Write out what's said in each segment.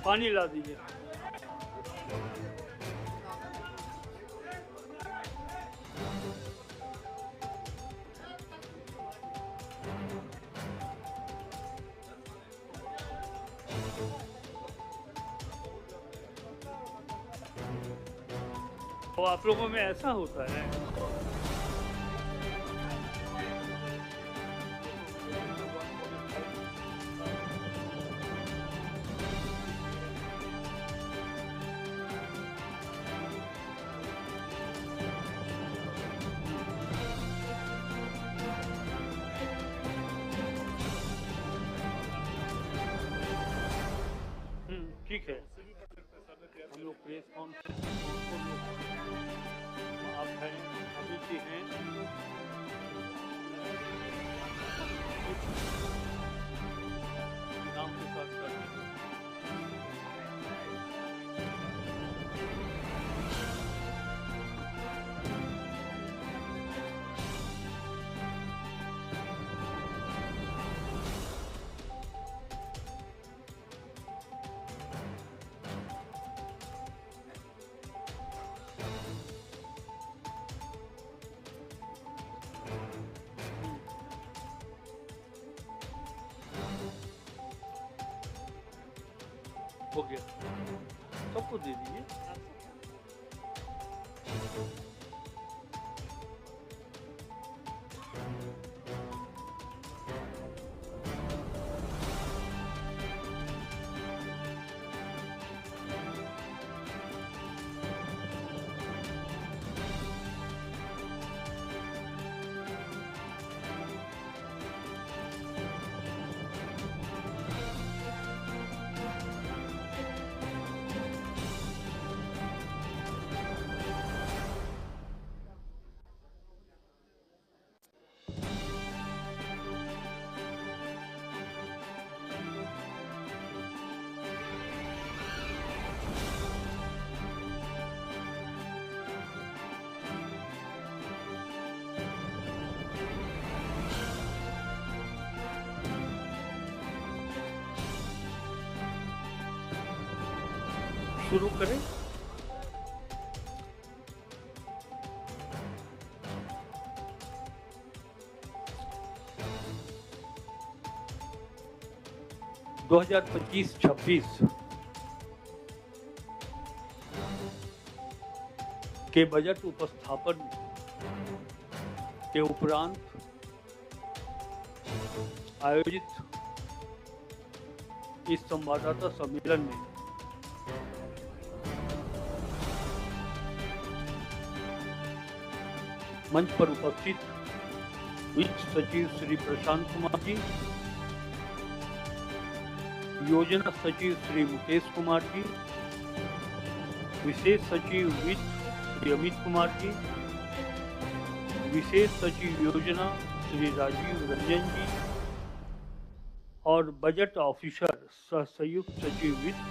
पानी ला दीजिए। तो आप लोगों में ऐसा होता है? ठीक है, हम लोग प्रेस कॉन्फ्रेंस आप हैं, अभी जी हैं, नाम के साथ कर हो गया, सबको दे दीजिए। शुरू करें। दो 2025-26 के बजट उपस्थापन के उपरांत आयोजित इस संवाददाता सम्मेलन में मंच पर उपस्थित वित्त सचिव श्री प्रशांत कुमार जी, योजना सचिव श्री मुकेश कुमार जी, विशेष सचिव वित्त श्री अमित कुमार जी, विशेष सचिव योजना श्री राजीव रंजन जी और बजट ऑफिसर सह संयुक्त सचिव वित्त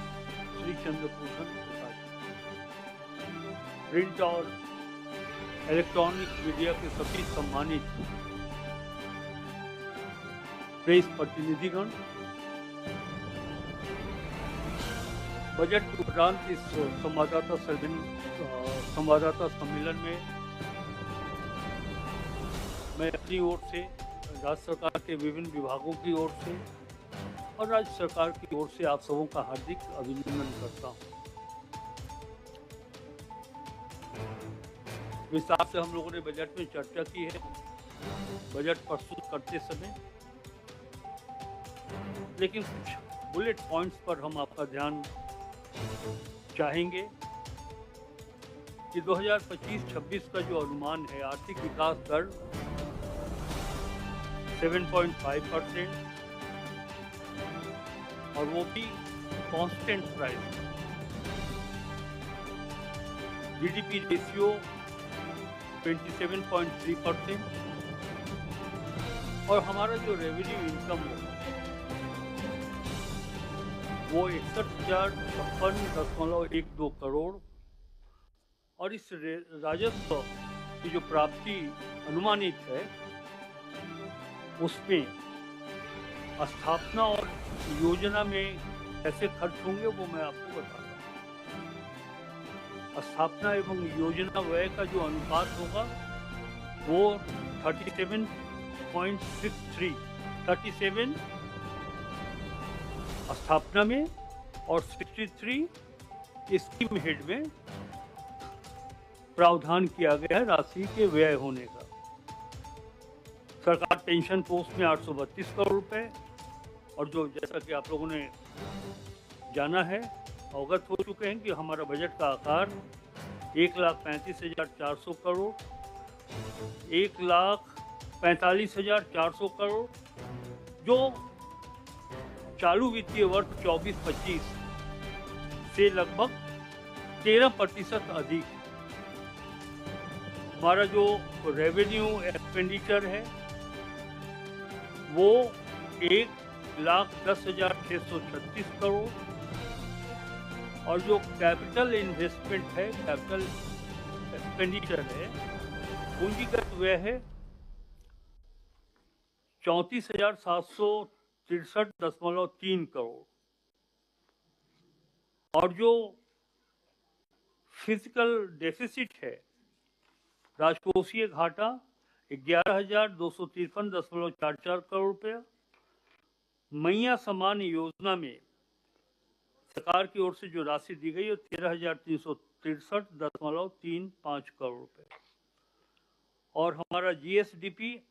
श्री चंद्रभूषण प्रसाद जी। प्रिंट और इलेक्ट्रॉनिक मीडिया के सभी सम्मानित प्रेस प्रतिनिधिगण, बजट उपरांत इस संवाददाता सम्मेलन में मैं अपनी ओर से, राज्य सरकार के विभिन्न विभागों की ओर से और राज्य सरकार की ओर से आप सबों का हार्दिक अभिनंदन करता हूँ। विस्तार से हम लोगों ने बजट में चर्चा की है बजट प्रस्तुत करते समय, लेकिन कुछ बुलेट पॉइंट्स पर हम आपका ध्यान चाहेंगे कि 2025-26 का जो अनुमान है, आर्थिक विकास दर 7.5% और वो भी कांस्टेंट प्राइस। जीडीपी रेशियो 27.3% और हमारा जो रेवेन्यू इनकम होगा वो 61,56.12 करोड़ और इस राजस्व की जो प्राप्ति अनुमानित है उसमें स्थापना और योजना में कैसे खर्च होंगे वो मैं आपको बताता हूँ। स्थापना एवं योजना व्यय का जो अनुपात होगा वो 37.63 स्थापना में और 63 स्कीम हेड में प्रावधान किया गया है राशि के व्यय होने का। सरकार पेंशन पोस्ट में 832 करोड़ रुपए और जो जैसा कि आप लोगों ने जाना है, अवगत हो चुके हैं कि हमारा बजट का आकार 1,35,400 करोड़, 1,45,400 करोड़ जो चालू वित्तीय वर्ष 24-25 से लगभग 13% अधिक। हमारा जो रेवेन्यू एक्सपेंडिचर है वो 1,10,636 करोड़ और जो कैपिटल इन्वेस्टमेंट है, कैपिटल एक्सपेंडिचर है, पूंजीगत व्यय है 34,763.3 करोड़ और जो फिजिकल डेफिसिट है, राजकोषीय घाटा 11,253.44 करोड़ रुपया। मैया समान योजना में सरकार की ओर से जो राशि दी गई है 13,363.35 करोड़ रुपए और हमारा जीएसडीपी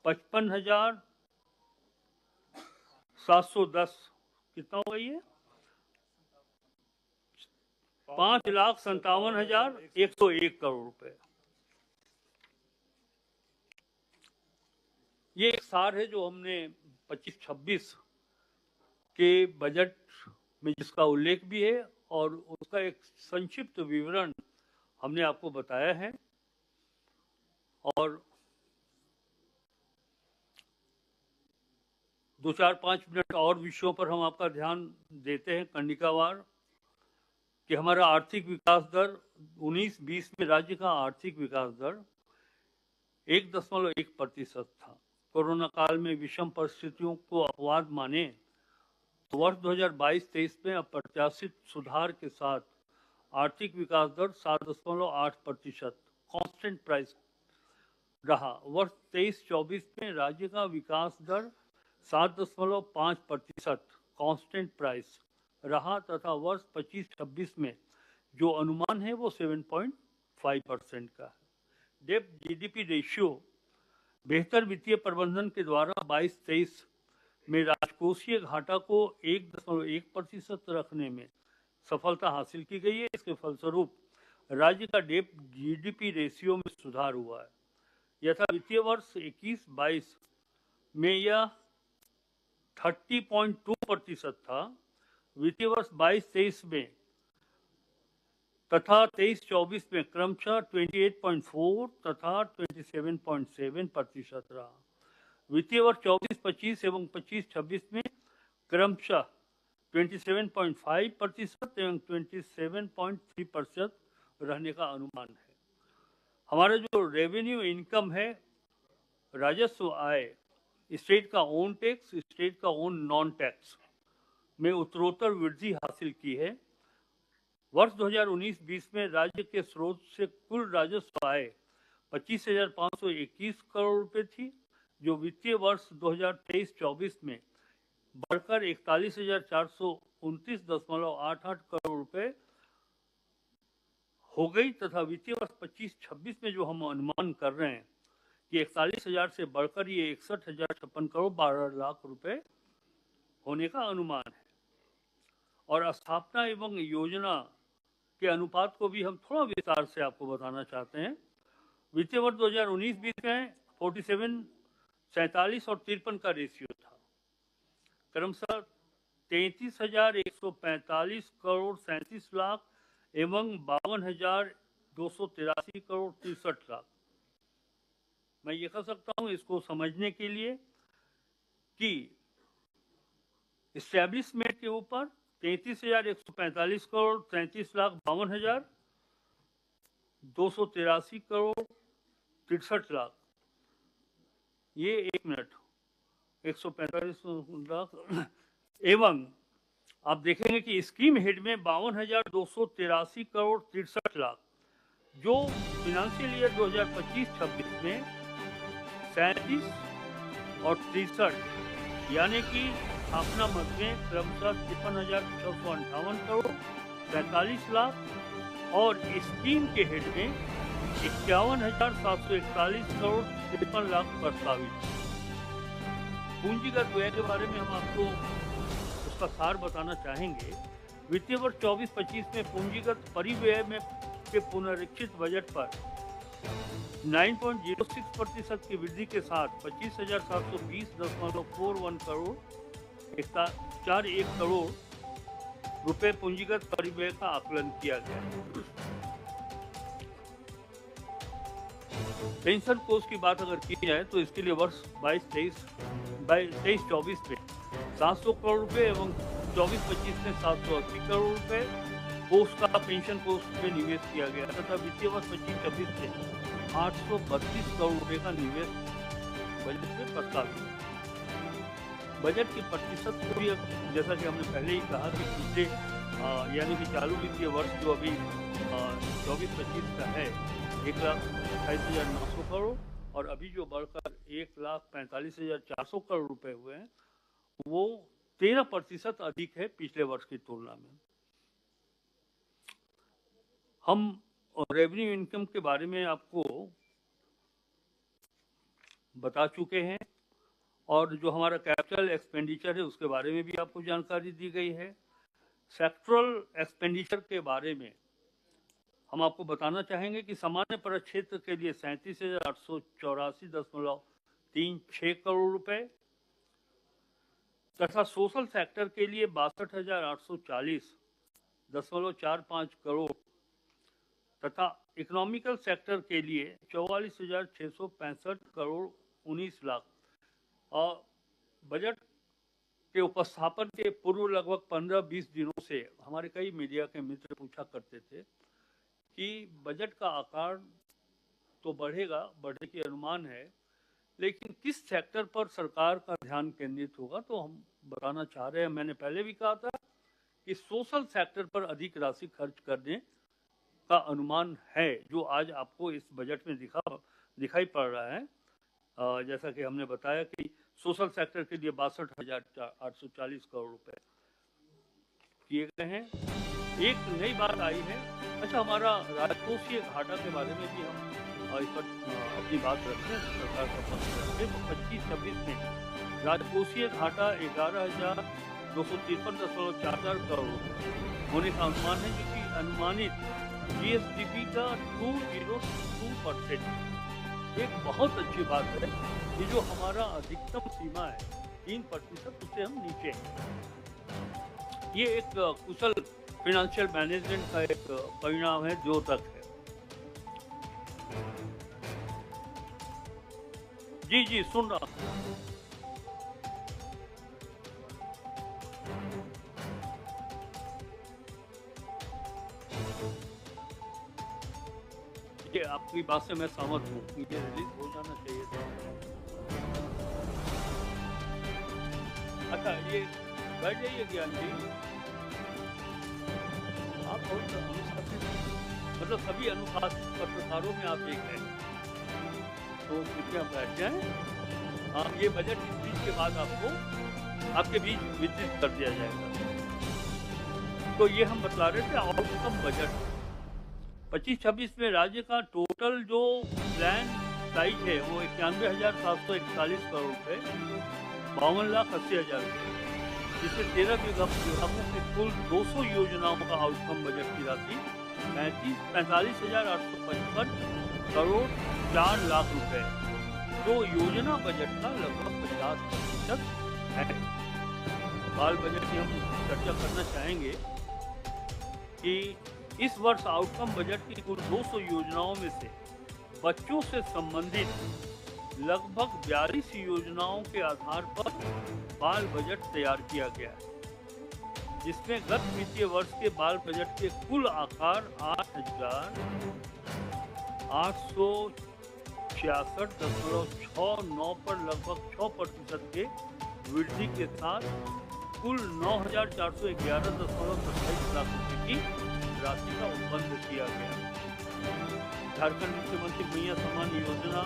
55,710 कितना हो गई है 5,57,101 करोड़ रुपए। ये एक सार है जो हमने 25-26 के बजट में जिसका उल्लेख भी है और उसका एक संक्षिप्त विवरण हमने आपको बताया है। और 2-4-5 मिनट और विषयों पर हम आपका ध्यान देते हैं कर्णिकावार कि हमारा आर्थिक विकास दर 19-20 में राज्य का आर्थिक विकास दर 1.1% था। कोरोना काल में विषम परिस्थितियों को अपवाद माने तो वर्ष 2022-23 में अप्रत्याशित सुधार के साथ आर्थिक विकास दर 7.8% कांस्टेंट प्राइस रहा। वर्ष 23-24 में राज्य का विकास दर 7.5% कांस्टेंट प्राइस रहा तथा वर्ष 25-26 में जो अनुमान है वो 7.5% का है। डेब्ट जीडीपी रेशियो बेहतर वित्तीय प्रबंधन के द्वारा 22-23 में राजकोषीय घाटा को 1.1% रखने में सफलता हासिल की गई है। इसके फलस्वरूप राज्य का डेब्ट जीडीपी रेशियो में सुधार हुआ है। यथा वित्तीय वर्ष 21-22 में यह 30.2% था, वित्तीय वर्ष 22-23 में तथा 23-24 में क्रमशः 28.4 तथा 27.7% रहा। वित्तीय वर्ष 24-25 एवं 25-26 में क्रमशः 27.5% एवं 27.3% रहने का अनुमान है। हमारा जो रेवेन्यू इनकम है, राजस्व आय, स्टेट का ओन टैक्स, स्टेट का ओन नॉन टैक्स में उत्तरोत्तर वृद्धि हासिल की है। वर्ष 2019-20 में राज्य के स्रोत से कुल राजस्व आय 25,521 करोड़ रुपए थी, जो वित्तीय वर्ष 2023-24 में बढ़कर 41,429.88 करोड़ रुपए हो गई, तथा वित्तीय वर्ष 25-26 में जो हम अनुमान कर रहे हैं कि 41,000 से बढ़कर ये 61,056 करोड़ 12 लाख रुपए होने का अनुमान है। और स्थापना एवं योजना के अनुपात को भी हम थोड़ा विस्तार से आपको बताना चाहते हैं। वित्तीय वर्ष 2019-20 में 47, 47 और 53 का रेशियो था, क्रमशः 33,145 करोड़ 37 लाख एवं 52,283 करोड़ 63 लाख। मैं ये कह सकता हूँ इसको समझने के लिए कि इस्टेब्लिशमेंट के ऊपर 33,145 करोड़ 33,52,283 करोड़ 63 लाख, ये 145 लाख, एवं आप देखेंगे कि स्कीम हेड में 52,283 करोड़ 63 लाख, जो फिनेंशियल ईयर 2025-26 में 37 और 63 यानी कि स्थापना मद में क्रमशः 53,658 करोड़ 45 लाख और स्कीम के हेड में 51,741 करोड़ 53 लाख प्रस्तावित। पूंजीगत व्यय के बारे में हम आपको उसका सार बताना चाहेंगे। वित्तीय वर्ष 24-25 में पूंजीगत परिव्यय में के पुनरीक्षित बजट पर 9.06% की वृद्धि के साथ 25,720.41 करोड़ 41 करोड़ रुपए पूंजीगत परिव्यय का आकलन किया गया। पेंशन कोष की बात अगर की जाए तो इसके लिए वर्ष 23-24 में 700 करोड़ रुपए एवं 24-25 में 780 करोड़ रुपए कोष का पेंशन कोष में निवेश किया गया तथा वित्तीय वर्ष 25-26 में 832 करोड़ रुपए का निवेश बजट में प्रस्तावित। बजट की प्रतिशत को भी जैसा कि हमने पहले ही कहा कि पिछले यानी कि चालू वित्तीय वर्ष जो अभी 24-25 का है 1,28,900 करोड़ और अभी जो बढ़कर 1,45,400 करोड़ रुपए हुए हैं वो 13% अधिक है पिछले वर्ष की तुलना में। हम रेवेन्यू इनकम के बारे में आपको बता चुके हैं और जो हमारा कैपिटल एक्सपेंडिचर है उसके बारे में भी आपको जानकारी दी गई है। सेक्टरल एक्सपेंडिचर के बारे में हम आपको बताना चाहेंगे कि सामान्य प्रक्षेत्र के लिए 37,884.36 करोड़ रुपए तथा सोशल सेक्टर के लिए 62,840.45 करोड़ तथा इकोनॉमिकल सेक्टर के लिए 44,665 करोड़ 19 लाख। और बजट के उपस्थापन के पूर्व लगभग 15-20 दिनों से हमारे कई मीडिया के मित्र पूछा करते थे कि बजट का आकार तो बढ़ेगा, बढ़ने की अनुमान है, लेकिन किस सेक्टर पर सरकार का ध्यान केंद्रित होगा, तो हम बताना चाह रहे हैं। मैंने पहले भी कहा था कि सोशल सेक्टर पर अधिक राशि खर्च करने का अनुमान है, जो आज आपको इस बजट में दिखाई पड़ रहा है। जैसा कि हमने बताया कि सोशल सेक्टर के लिए 62,840 करोड़ रुपए किए गए हैं। एक नई बात आई है, अच्छा हमारा राजकोषीय घाटा के बारे में भी हम इस पर अपनी बात रखते हैं, सरकार का पक्ष रखते हैं। 25-26 में राजकोषीय घाटा 11,253.44 करोड़ होने का अनुमान है, जो कि अनुमानित जीएसडीपी का 202%। एक बहुत अच्छी बात है कि जो हमारा अधिकतम सीमा है 3%, उससे हम नीचे हैं। ये एक कुशल फाइनेंशियल मैनेजमेंट का एक परिणाम है जो तक है। जी जी सुन रहा हूं। आपकी बात से मैं सहमत हूँ, ये रिलीज हो जाना चाहिए था। अच्छा ये बैठ जाइए ज्ञान जी, आप बहुत अनुशासित, मतलब सभी अनुशासित पत्रकारों में आप एक हैं। तो कृपया बैठ जाएं। हाँ, ये बजट स्पीच के बाद आपको आपके बीच वितरित कर दिया जाएगा। तो ये हम बतला रहे थे आउटकम बजट 25-26 में राज्य का टोटल जो प्लान साइज है वो 91,741 करोड़ रुपए, 52,80,000 रुपये, जिससे 13 विभागों के कुल 200 योजनाओं का आउटकम बजट की राशि 45,855 करोड़ 4 लाख रुपए, जो योजना बजट का लगभग 50% है। बाल बजट की हम चर्चा करना चाहेंगे कि इस वर्ष आउटकम बजट की कुल 200 योजनाओं में से बच्चों से संबंधित लगभग 42 योजनाओं के आधार पर बाल बजट तैयार किया गया है, जिसमें गत वित्तीय वर्ष के बाल बजट के कुल आकार 8,866.69 पर लगभग 6% के वृद्धि के साथ कुल 9,411.27 लाख रुपए की राशि का उपबंध किया गया। झारखंड मुख्यमंत्री भूया सम्मान योजना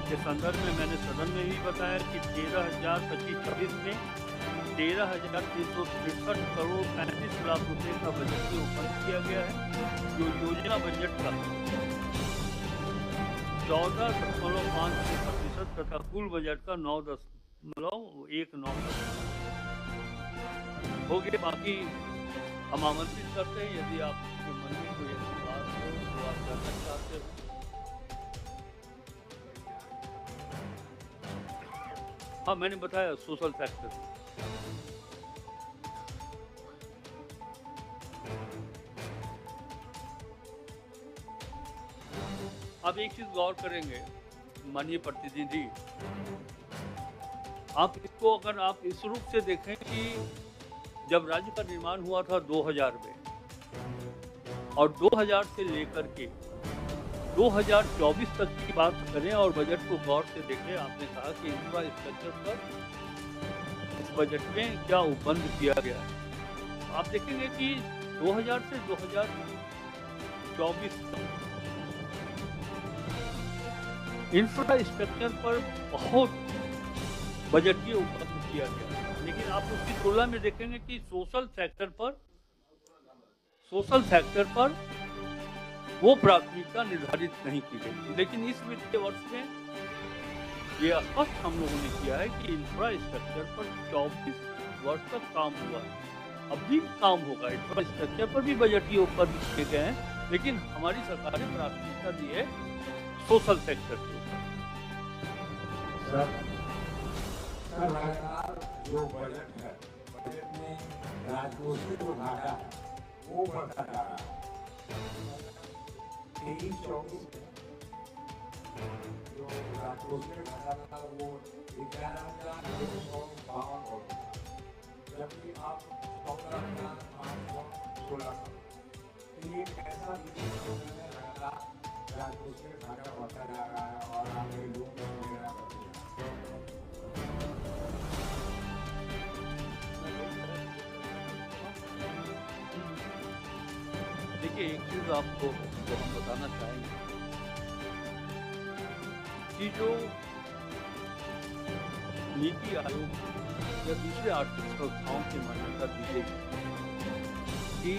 के संदर्भ में मैंने सदन में भी बताया कि 13,025-26 में 13,363 करोड़ 35 लाख रुपए का बजट भी उपबंध किया गया है, जो योजना बजट का 14.5% तथा कुल बजट का 9.19% हो गए। बाकी हम आमंत्रित करते हैं, यदि आपके मन में कोई ऐसी बात हो तो आप जानना चाहते हो। हाँ, मैंने बताया सोशल फैक्टर। अब एक चीज गौर करेंगे माननीय प्रतिनिधि, आप इसको अगर आप इस रूप से देखें कि जब राज्य का निर्माण हुआ था 2000 में और 2000 से लेकर के 2024 तक की बात करें और बजट को गौर से देखें, आपने कहा कि इंफ्रास्ट्रक्चर पर इस बजट में क्या उपबंध किया गया है। आप देखेंगे कि 2000 से 2024 तक इंफ्रास्ट्रक्चर पर बहुत बजटीय उपबंध किया गया, लेकिन आप उसकी तुलना में देखेंगे कि सोशल फैक्टर पर वो प्राथमिकता निर्धारित नहीं की गई। लेकिन इस वित्तीय वर्ष में ये स्पष्ट हम लोगों ने किया है कि इंफ्रास्ट्रक्चर पर 24 वर्ष तक काम हुआ है, अब भी काम होगा। इंफ्रास्ट्रक्चर पर भी बजटीय उपबंध किए गए हैं, लेकिन हमारी सरकार ने प्राथमिकता दी है सोशल सेक्टर के ऊपर। जो बजट है, बजट में राजकोषीय जो घाटा है वो बढ़ता जा रहा है। 23-24 में जो राजकोषीय घाटा था वो 11,252 करोड़, जबकि अब 14,516 करोड़। ये ऐसा लगातार राजकोषीय घाटा बढ़ता जा रहा है और आगे लोग देखिए, एक चीज आपको तो हम बताना चाहेंगे कि जो नीति आयोग या दूसरे आर्थिक संस्थाओं की मान्यता दी गई कि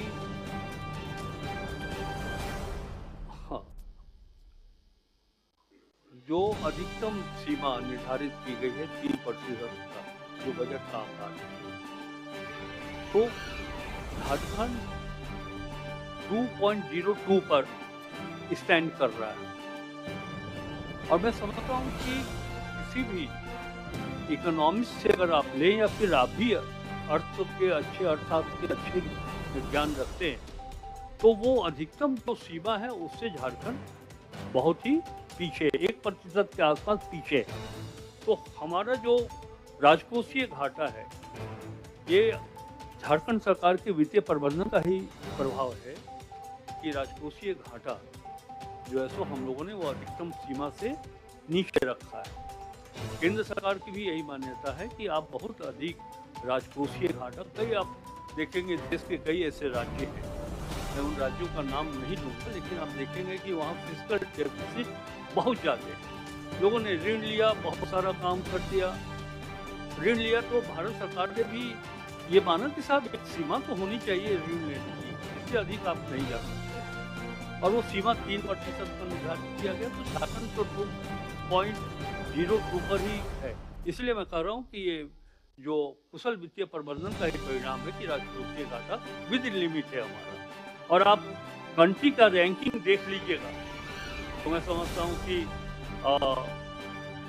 हाँ, जो अधिकतम सीमा निर्धारित की गई है 3% का जो बजट का आकार है, तो झारखंड 2.02 पर स्टैंड कर रहा है। और मैं समझता हूँ कि किसी भी इकोनॉमिक्स से अगर आप लें या फिर आप भी अर्थ के अच्छे अर्थशास्त्र के अच्छे ज्ञान रखते हैं, तो वो अधिकतम जो सीमा है उससे झारखंड बहुत ही पीछे, 1% के आसपास पीछे है। तो हमारा जो राजकोषीय घाटा है, ये झारखंड सरकार के वित्तीय प्रबंधन का ही प्रभाव है कि राजकोषीय घाटा जो है सो हम लोगों ने वो अधिकतम सीमा से नीचे रखा है। केंद्र सरकार की भी यही मान्यता है कि आप बहुत अधिक राजकोषीय घाटा, कई आप देखेंगे देश के कई ऐसे राज्य हैं, मैं उन राज्यों का नाम नहीं लूँगा, लेकिन आप देखेंगे कि वहाँ फिस्कल डेफिसिट बहुत ज़्यादा है। लोगों ने ऋण लिया, बहुत सारा काम कर दिया। ऋण लिया तो भारत सरकार ने भी ये माना कि साहब एक सीमा तो होनी चाहिए ऋण लेने की, इससे अधिक आप नहीं जा सकते, और वो सीमा 3% का निर्धारित किया गया। तो झारखंड तो 2.02 पर ही है। इसलिए मैं कह रहा हूँ कि ये जो कुशल वित्तीय प्रबंधन का एक परिणाम है कि राजकोषीय घाटा विद लिमिट है हमारा। और आप कंट्री का रैंकिंग देख लीजिएगा तो मैं समझता हूँ कि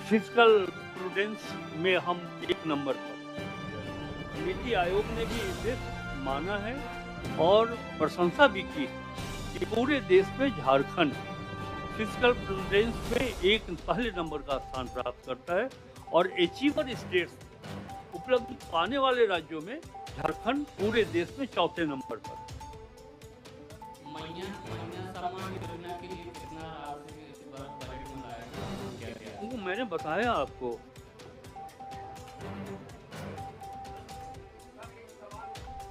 फिजिकल प्रूडेंस में हम 1 नंबर पर। नीति आयोग ने भी इसे माना है और प्रशंसा भी की कि पूरे देश में झारखंड फिजिकल प्रूडेंस में पहले नंबर का स्थान प्राप्त करता है, और अचीवर स्टेट्स उपलब्धि पाने वाले राज्यों में झारखंड पूरे देश में 4थे नंबर पर। वो मैंने बताया आपको।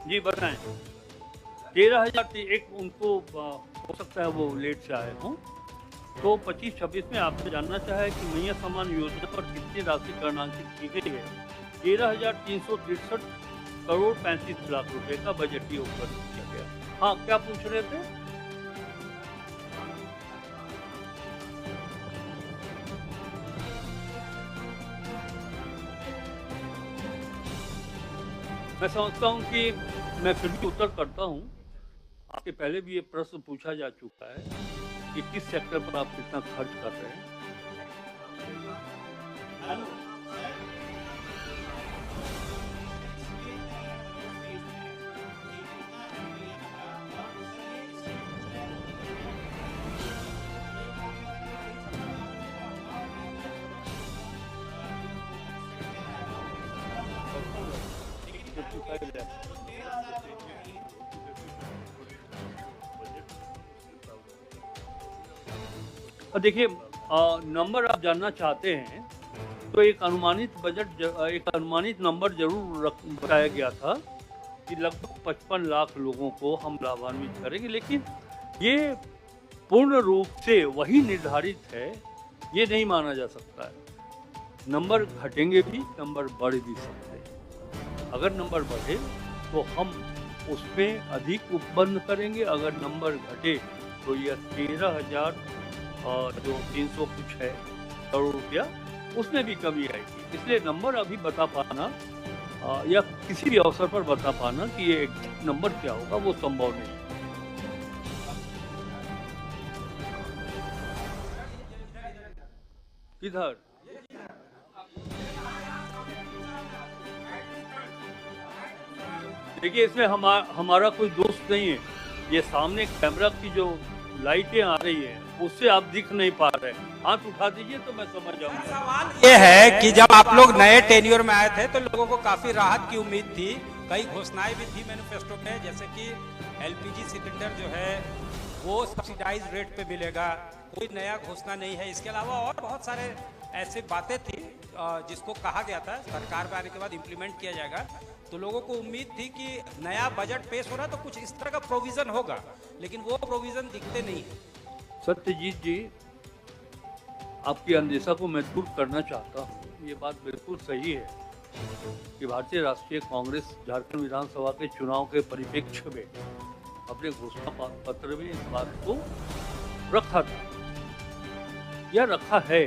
जी बताएं। 13,000 एक उनको हो सकता है वो लेट से आए हों, तो 25-26 में आपसे जानना चाहे कि मैया सम्मान योजना पर कितनी राशि गणनांकित की गई है। 13,363 करोड़ 35 लाख रुपए का बजटीय उपलब्ध किया गया। हाँ, क्या पूछ रहे थे? मैं समझता हूं कि मैं फिर भी उत्तर करता हूं। आपके पहले भी ये प्रश्न पूछा जा चुका है कि किस सेक्टर पर आप कितना खर्च कर रहे हैं। देखिए, नंबर आप जानना चाहते हैं तो एक अनुमानित नंबर जरूर बताया गया था कि लगभग 55 लाख लोगों को हम लाभान्वित करेंगे, लेकिन ये पूर्ण रूप से वही निर्धारित है, ये नहीं माना जा सकता है। नंबर घटेंगे भी, नंबर बढ़ भी सकते हैं। अगर नंबर बढ़े तो हम उसमें अधिक उपबंध करेंगे, अगर नंबर घटे तो यह 13,000 जो 300 कुछ है करोड़ रुपया, उसमें भी कमी आएगी। इसलिए नंबर अभी बता पाना या किसी भी अवसर पर बता पाना कि ये एग्जैक्ट नंबर क्या होगा, वो संभव नहीं। किधर? देखिए, इसमें हमारा कोई दोस्त नहीं है। ये सामने कैमरा की जो लाइटें आ रही हैं उससे आप दिख नहीं पा रहे। हाथ उठा दीजिए तो मैं समझ जाऊंगा। सवाल ये है कि जब आप लोग नए टेन्योर में आए थे तो लोगों को काफी राहत की उम्मीद थी, कई घोषणाएं भी थी मैनिफेस्टो में, जैसे कि एलपीजी सिलेंडर जो है वो सब्सिडाइज रेट पे मिलेगा। कोई नया घोषणा नहीं है। इसके अलावा और बहुत सारे ऐसे बातें थी जिसको कहा गया था सरकार में आने के बाद इम्प्लीमेंट किया जाएगा। तो लोगों को उम्मीद थी कि नया बजट पेश हो रहा तो कुछ इस तरह का प्रोविजन होगा, लेकिन वो प्रोविजन दिखते नहीं है। सत्यजीत जी, आपकी अंदेशा को मैं दूर करना चाहता हूँ। ये बात बिल्कुल सही है कि भारतीय राष्ट्रीय कांग्रेस झारखंड विधानसभा के चुनाव के परिप्रेक्ष्य में अपने घोषणा पत्र में इस बात को रखा था या रखा है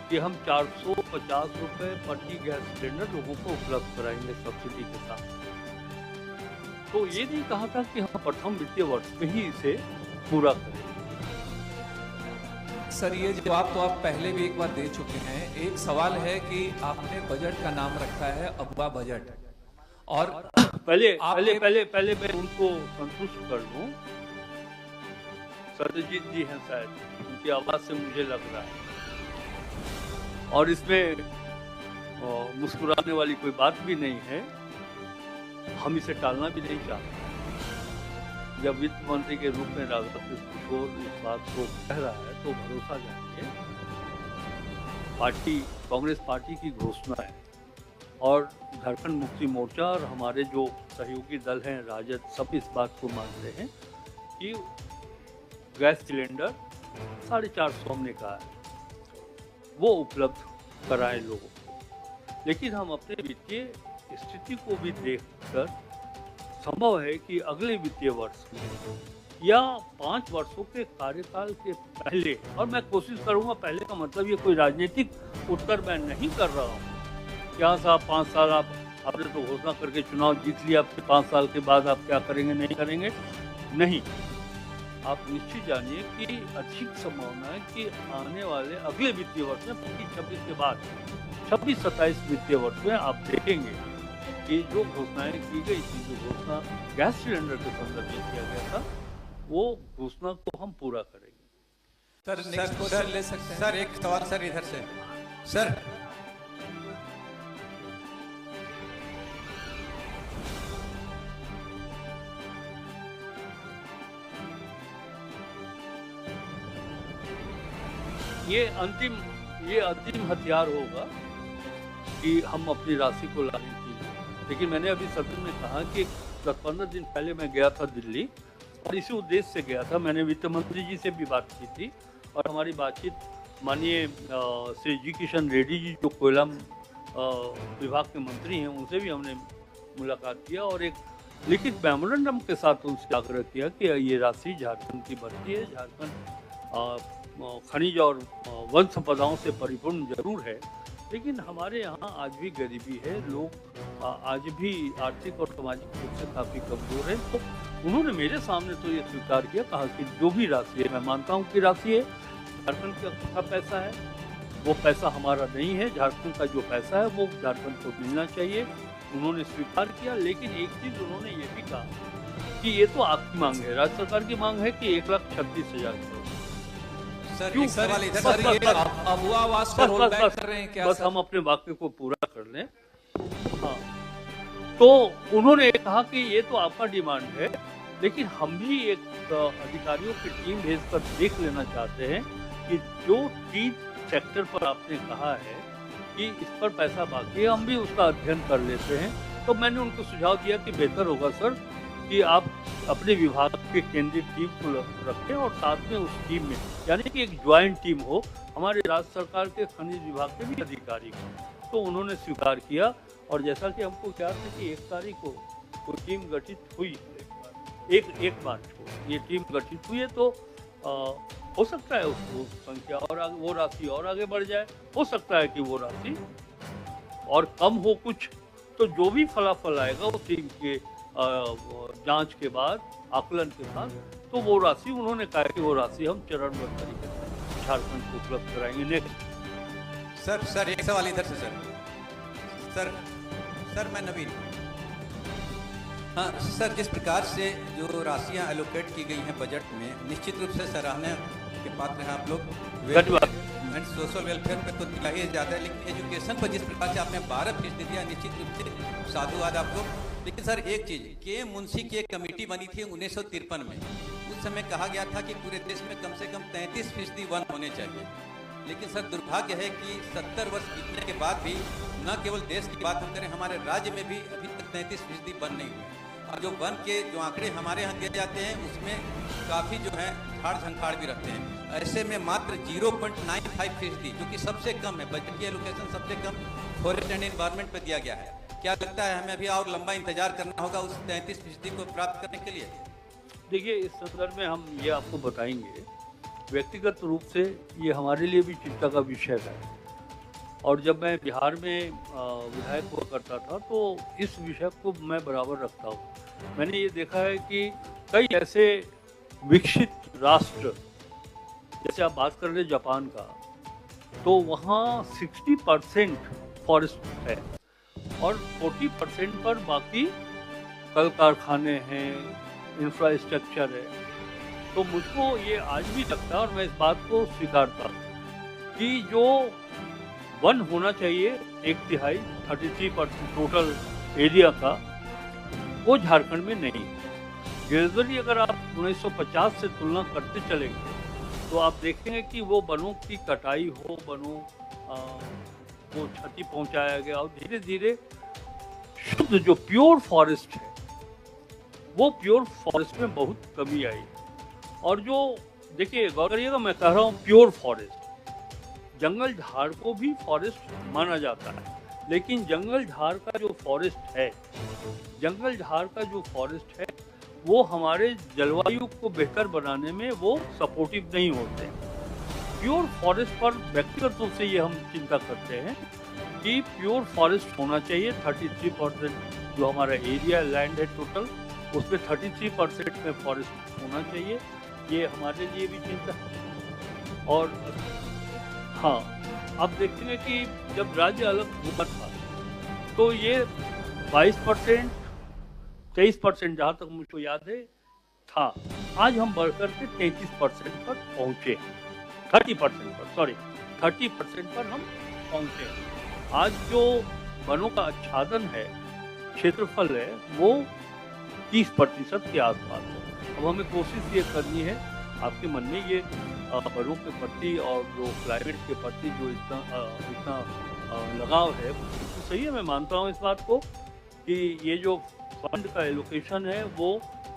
कि हम 450 रुपए प्रति गैस सिलेंडर लोगों को उपलब्ध कराएंगे सब्सिडी के साथ। तो ये नहीं कहा था कि हम प्रथम वित्तीय वर्ष में ही इसे पूरा करें। सर, ये जवाब तो आप पहले भी एक बार दे चुके हैं। एक सवाल है कि आपने बजट का नाम रखा है अगवा बजट, और पहले मैं उनको संतुष्ट कर दूं। सत्यजीत जी हैं शायद, उनकी आवाज से मुझे लग रहा है, और इसमें मुस्कुराने वाली कोई बात भी नहीं है। हम इसे टालना भी नहीं चाहते। जब वित्त मंत्री के रूप में राघव किशोर इस बात को कह रहा है तो भरोसा जानिए, कांग्रेस पार्टी की घोषणा है, और झारखंड मुक्ति मोर्चा और हमारे जो सहयोगी दल हैं राजद, सब इस बात को मानते हैं कि गैस सिलेंडर 450 हमने कहा है। वो उपलब्ध कराएं लोगों को। लेकिन हम अपने वित्तीय स्थिति को भी देखकर संभव है कि अगले वित्तीय वर्ष में या 5 वर्षों के कार्यकाल के पहले, और मैं कोशिश करूंगा, पहले का मतलब ये कोई राजनीतिक उत्तर मैं नहीं कर रहा हूँ। क्या साहब 5 साल आपने तो घोषणा करके चुनाव जीत लिया, आपके 5 साल के बाद आप क्या करेंगे नहीं करेंगे, नहीं। आप निश्चित जानिए कि अधिक संभावना है कि आने वाले अगले वित्तीय वर्ष में 25-26 के बाद 26-27 वित्तीय वर्ष में आप देखेंगे कि जो घोषणाएं की गई थी, जो घोषणा गैस सिलेंडर के संदर्भ में किया गया था, वो घोषणा को हम पूरा करेंगे। सर नेक्स्ट क्वेश्चन ले सकते हैं? सर एक सवाल सर इधर से सर। ये अंतिम हथियार होगा कि हम अपनी राशि को लाने की। लेकिन मैंने अभी सदन में कहा कि 10-15 दिन पहले मैं गया था दिल्ली, और इसी उद्देश्य से गया था। मैंने वित्त मंत्री जी से भी बात की थी, और हमारी बातचीत माननीय श्री जी किशन रेड्डी जी, जो कोयला विभाग के मंत्री हैं, उनसे भी हमने मुलाकात किया और एक लिखित मेमोरेंडम के साथ उनसे आग्रह किया कि ये राशि झारखंड की बनती है। झारखंड खनिज और वन संपदाओं से परिपूर्ण जरूर है, लेकिन हमारे यहाँ आज भी गरीबी है, लोग आज भी आर्थिक और सामाजिक रूप से काफ़ी कमजोर हैं। तो उन्होंने मेरे सामने तो ये स्वीकार किया, कहा कि जो भी राशि है, मैं मानता हूँ कि राशि है, झारखंड का पैसा है, वो पैसा हमारा नहीं है। झारखंड का जो पैसा है वो झारखंड को मिलना चाहिए, उन्होंने स्वीकार किया। लेकिन एक चीज़ उन्होंने ये भी कहा कि ये तो आपकी मांग है, राज्य सरकार की मांग है कि 1,36,000 करोड़। सर एक सवाल इधर सर ये अब वो आवाज पर रोल बैक कर रहे हैं क्या? बस हम अपने वाक्य को पूरा कर लें। हाँ, तो उन्होंने कहा कि ये तो आपका डिमांड है, लेकिन हम भी एक अधिकारियों की टीम भेजकर देख लेना चाहते हैं कि जो 3 सेक्टर पर आपने कहा है कि इस पर पैसा बाकी है, हम भी उसका अध्ययन कर लेते हैं। तो मैंने उनको सुझाव दिया कि बेहतर होगा सर कि आप अपने विभाग के केंद्रीय टीम को रखें और साथ में उस टीम में, यानी कि एक ज्वाइंट टीम हो, हमारे राज्य सरकार के खनिज विभाग के भी अधिकारी हो। तो उन्होंने स्वीकार किया, और जैसा कि हमको क्या था कि 1 तारीख को वो टीम गठित हुई, एक मार्च को ये टीम गठित हुई है। तो हो सकता है उसको संख्या और आगे, वो राशि और आगे बढ़ जाए, हो सकता है कि वो राशि और कम हो कुछ। तो जो भी फलाफल आएगा वो टीम के जांच के बाद, आकलन के बाद, तो वो राशि, उन्होंने कहा कि वो राशि हम चरणबद्ध तरीके से झारखंड को उपलब्ध कराएंगे। नेक्स्ट सर एक सवाल इधर से सर मैं नवीन। हाँ सर, जिस प्रकार से जो राशियां एलोकेट की गई हैं बजट में, निश्चित रूप से सराहना के पात्र हैं आप लोग। धन्यवाद। सोशल वेलफेयर पे तो दिया ही ज़्यादा है, लेकिन एजुकेशन पर जिस प्रकार से आपने 12% दिया, निश्चित रूप से साधुवाद आपको। लेकिन सर एक चीज़, के मुंशी की एक कमेटी बनी थी 1953 में, उस समय कहा गया था कि पूरे देश में कम से कम 33% वन होने चाहिए। लेकिन सर दुर्भाग्य है कि 70 वर्ष बीतने के बाद भी न केवल देश की बात हम करें, हमारे राज्य में भी अभी तक 33% वन नहीं हुए। और जो वन के जो आंकड़े हमारे यहाँ दिए जाते हैं उसमें काफ़ी जो है झाड़ झंखाड़ भी रखते हैं। ऐसे में मात्र 0.95%, जो कि सबसे कम है, बजट की एलोकेशन सबसे कम फॉरेस्ट एंड एनवायरनमेंट पर दिया गया है। क्या लगता है हमें अभी और लंबा इंतजार करना होगा उस 33% को प्राप्त करने के लिए? देखिए, इस संदर्भ में हम ये आपको बताएंगे, व्यक्तिगत रूप से ये हमारे लिए भी चिंता का विषय है। और जब मैं बिहार में विधायक हुआ करता था तो इस विषय को मैं बराबर रखता हूँ। मैंने ये देखा है कि कई ऐसे विकसित राष्ट्र, जैसे आप बात कर रहे जापान का, तो वहाँ 60% फॉरेस्ट है और 40% पर बाकी कल कारखाने हैं, इंफ्रास्ट्रक्चर है। तो मुझको ये आज भी लगता है, और मैं इस बात को स्वीकारता हूँ, कि जो वन होना चाहिए 1/3 33% टोटल एरिया का, वो झारखंड में नहीं। ग्रेजुअली अगर आप 1950 से तुलना करते चलेंगे तो आप देखेंगे कि वो वनों की कटाई हो, वनों को क्षति पहुंचाया गया, और धीरे धीरे शुद्ध जो प्योर फॉरेस्ट है, वो प्योर फॉरेस्ट में बहुत कमी आई। और जो देखिए, गौर करिएगा, मैं कह रहा हूँ प्योर फॉरेस्ट, जंगल झाड़ को भी फॉरेस्ट माना जाता है, लेकिन जंगल झाड़ का जो फॉरेस्ट है, जंगल झाड़ का जो फॉरेस्ट है वो हमारे जलवायु को बेहतर बनाने में वो सपोर्टिव नहीं होते हैं। प्योर फॉरेस्ट पर व्यक्तिगत रूप से ये हम चिंता करते हैं कि प्योर फॉरेस्ट होना चाहिए। 33% जो हमारा एरिया लैंड है टोटल, उसमें 33% में फॉरेस्ट होना चाहिए, ये हमारे लिए भी चिंता है। और हाँ, आप देखेंगे कि जब राज्य अलग हुआ था तो ये 22%, 23% जहाँ तक मुझको याद है था। आज हम बढ़कर के 33% पर पहुँचे, 30% पर, सॉरी 30% पर हम पहुँचे। आज जो वनों का आच्छादन है, क्षेत्रफल है, वो 30% के आसपास है। अब हमें कोशिश ये करनी है, आपके मन में ये वनों के प्रति और जो क्लाइमेट के प्रति जो इतना लगाव है, तो सही है, मैं मानता हूँ इस बात को कि ये जो फंड का एलोकेशन है वो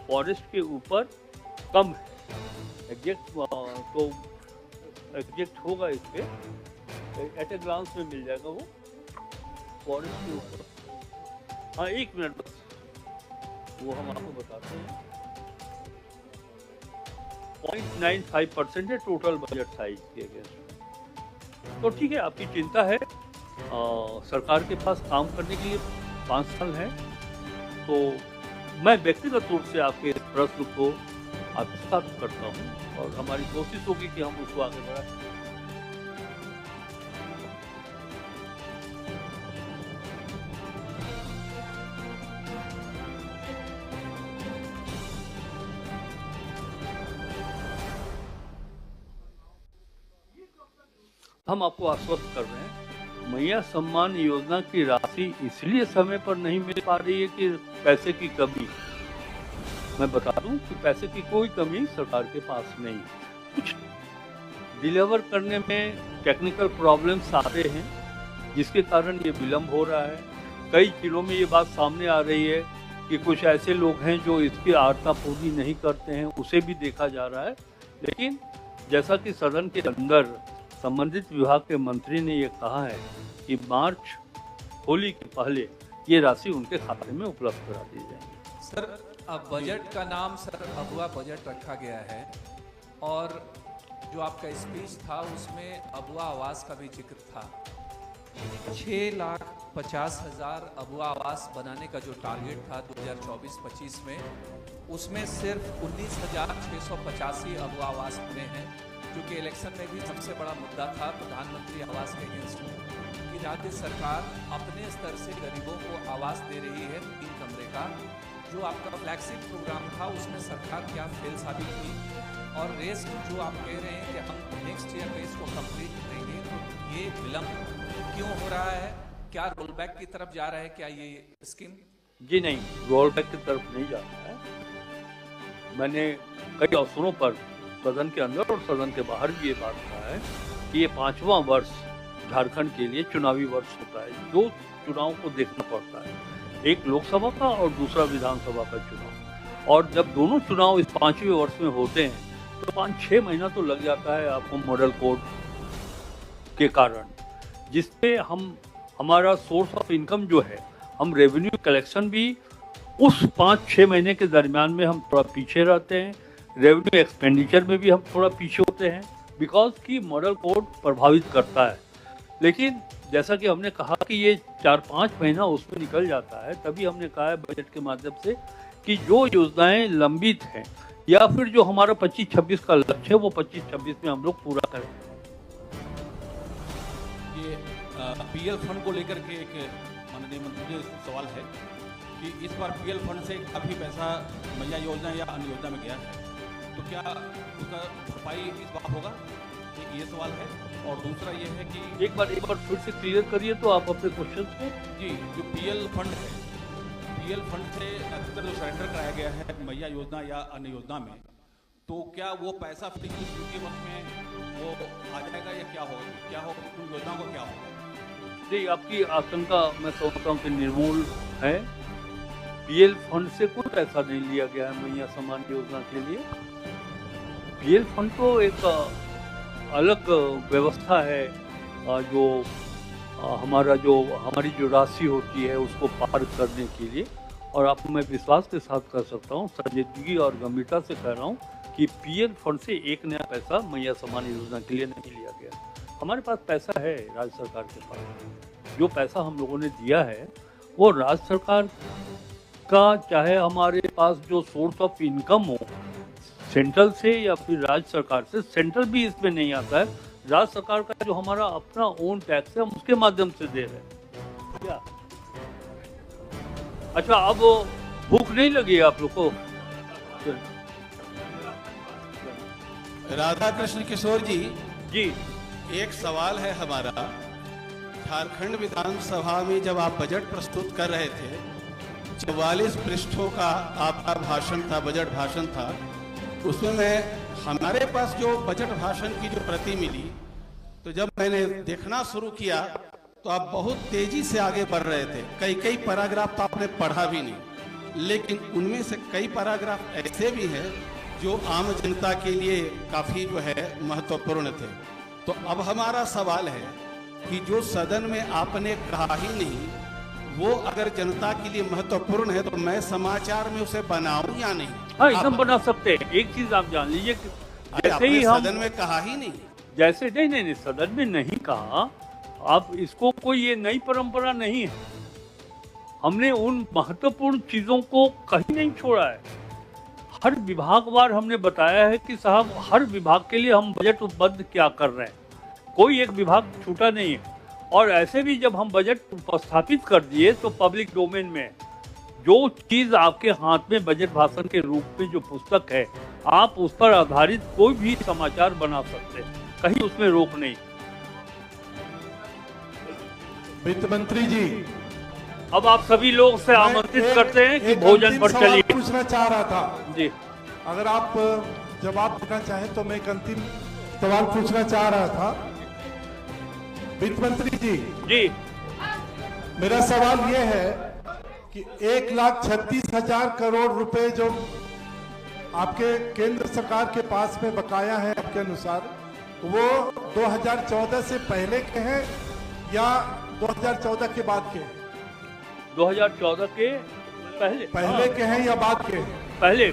फॉरेस्ट के ऊपर कम है। एग्जैक्ट होगा इस पे, एट ए ग्लांस में मिल जाएगा वो फॉरेस्ट के ऊपर। हाँ, 1 मिनट बस, वो हम आपको बताते हैं। 0.95% है टोटल बजट साइज के अगेंस्ट। तो ठीक है, आपकी चिंता है, सरकार के पास काम करने के लिए 5 साल है, तो मैं व्यक्तिगत रूप से आपके इस प्रश्न को आत्मसात करता हूँ और हमारी कोशिश होगी कि हम उसको आगे बढ़ाएं। हम आपको आश्वस्त कर रहे हैं, मैया सम्मान योजना की राशि इसलिए समय पर नहीं मिल पा रही है कि पैसे की कमी। मैं बता दूं कि पैसे की कोई कमी सरकार के पास नहीं, कुछ डिलीवर करने में टेक्निकल प्रॉब्लम्स आते हैं जिसके कारण ये विलम्ब हो रहा है। कई जिलों में ये बात सामने आ रही है कि कुछ ऐसे लोग हैं जो इसकी आर्ता पूरी नहीं करते हैं, उसे भी देखा जा रहा है। लेकिन जैसा कि सदन के अंदर संबंधित विभाग के मंत्री ने ये कहा है कि मार्च होली के पहले ये राशि उनके खाते में उपलब्ध करा दी जाएगी। सर, अब बजट का नाम सर अगवा बजट रखा गया है और जो आपका स्पीच था उसमें अगवा आवास का भी जिक्र था। 6,50,000 अगवा आवास बनाने का जो टारगेट था 2024-25 में, उसमें सिर्फ 19,685 अगवा आवास बने हैं, जो कि इलेक्शन में भी सबसे बड़ा मुद्दा था प्रधानमंत्री आवास के अगेंस्ट में, कि राज्य सरकार अपने स्तर से गरीबों को आवास दे रही है 3 कमरे का। जो आपका फ्लैगशिप प्रोग्राम था उसमें सरकार क्या फेल साबित की, और रेस्ट जो आप कह रहे हैं कि हम नेक्स्ट ईयर में इसको कंप्लीट करेंगे, तो ये विलम्ब क्यों हो रहा है? क्या रोल बैक की तरफ जा रहा है क्या ये स्कीम? जी नहीं, रोल बैक की तरफ नहीं जा रहा है। मैंने कई अवसरों पर सदन के अंदर और सदन के बाहर भी ये बात कहा है कि ये 5वां वर्ष झारखंड के लिए चुनावी वर्ष होता है। 2 चुनाव को देखना पड़ता है, एक लोकसभा का और दूसरा विधानसभा का चुनाव। और जब दोनों चुनाव इस 5वें वर्ष में होते हैं तो 5-6 महीना तो लग जाता है आपको मॉडल कोड के कारण, जिसपे हमारा सोर्स ऑफ इनकम जो है, हम रेवेन्यू कलेक्शन भी उस 5-6 महीने के दरमियान में हम थोड़ा पीछे रहते हैं। रेवेन्यू एक्सपेंडिचर में भी हम थोड़ा पीछे होते हैं, बिकॉज की मॉडल कोड प्रभावित करता है। लेकिन जैसा कि हमने कहा कि ये 4-5 महीना उसमें निकल जाता है, तभी हमने कहा है बजट के माध्यम से कि जो योजनाएं लंबित हैं या फिर जो हमारा 25-26 का लक्ष्य है वो 25-26 में हम लोग पूरा करें। ये पीएल फंड को लेकर के एक माननीय मंत्री जी सवाल है कि इस बार पीएल फंड से काफ़ी पैसा मैया योजना या अन्य योजना में गया है, तो क्या उसका भरपाई इस बार होगा? एक ये सवाल है। और दूसरा ये है कि एक बार फिर से क्लियर करिए तो आप अपने क्वेश्चन को। जी, जो पीएल फंड है, पीएल फंड से अधिकतर जो सरेंडर कराया गया है मैया योजना या अन्य योजना में, तो क्या वो पैसा फिर इस के वक्त में वो आ जाएगा या क्या होगा उन योजनाओं को क्या होगा? जी, आपकी आशंका मैं समझता हूँ कि निर्मूल है। पीएल फंड से कोई पैसा नहीं लिया गया है मैया सम्मान योजना के लिए। पीएल फंड तो एक अलग व्यवस्था है हमारी जो राशि होती है उसको पार करने के लिए। और अब मैं विश्वास के साथ कह सकता हूँ, संजीदगी और गंभीरता से कह रहा हूँ कि पीएम फंड से एक नया पैसा मैया सम्मान योजना के लिए नहीं लिया गया। हमारे पास पैसा है राज्य सरकार के पास। जो पैसा हम लोगों ने दिया है वो राज्य सरकार का, चाहे हमारे पास जो सोर्स ऑफ इनकम हो सेंट्रल से या फिर राज्य सरकार से, सेंट्रल भी इसमें नहीं आता है। राज्य सरकार का जो हमारा अपना ओन टैक्स है हम उसके माध्यम से दे रहे हैं। क्या अच्छा, अब भूख नहीं लगी आप लोग को? राधा कृष्ण किशोर जी, जी एक सवाल है हमारा। झारखंड विधानसभा में जब आप बजट प्रस्तुत कर रहे थे, 44 पृष्ठों का आपका भाषण था, बजट भाषण था। उसमें हमारे पास जो बजट भाषण की जो प्रति मिली, तो जब मैंने देखना शुरू किया तो आप बहुत तेजी से आगे बढ़ रहे थे। कई पैराग्राफ तो आपने पढ़ा भी नहीं, लेकिन उनमें से कई पैराग्राफ ऐसे भी हैं जो आम जनता के लिए काफ़ी जो है महत्वपूर्ण थे। तो अब हमारा सवाल है कि जो सदन में आपने कहा ही नहीं, वो अगर जनता के लिए महत्वपूर्ण है तो मैं समाचार में उसे बनाऊं या नहीं? हाँ, एकदम बना सकते हैं। एक चीज आप जान लीजिए कि जैसे ही हम सदन में कहा ही नहीं, जैसे नहीं सदन में नहीं कहा, आप इसको कोई ये नई परंपरा नहीं है। हमने उन महत्वपूर्ण चीजों को कहीं नहीं छोड़ा है। हर विभागवार हमने बताया है कि साहब हर विभाग के लिए हम बजट उपलब्ध क्या कर रहे हैं, कोई एक विभाग छूटा नहीं है। और ऐसे भी जब हम बजट उपस्थापित कर दिए तो पब्लिक डोमेन में जो चीज आपके हाथ में बजट भाषण के रूप में जो पुस्तक है, आप उस पर आधारित कोई भी समाचार बना सकते हैं, कहीं उसमें रोक नहीं। वित्त मंत्री जी, अब आप सभी लोग से आमंत्रित करते हैं कि भोजन पर चलिए। पूछना चाह रहा था जी, अगर आप जवाब देना चाहें तो मैं एक अंतिम सवाल पूछना चाह रहा था। वित्त मंत्री जी, मेरा सवाल यह है कि 1,36,000 करोड़ रुपए जो आपके केंद्र सरकार के पास में बकाया है, आपके अनुसार वो 2014 से पहले के हैं या 2014 के बाद के? 2014 के पहले के हैं या बाद के? पहले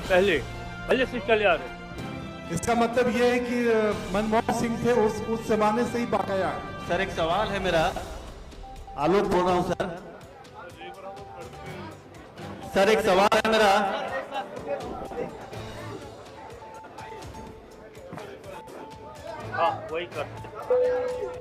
से चले आ रहे। इसका मतलब ये है कि मनमोहन सिंह थे उस जमाने से ही बकाया है। सर एक सवाल है मेरा, आलोक बोल रहा हूं सर। सर एक सवाल है मेरा। हाँ, वही कर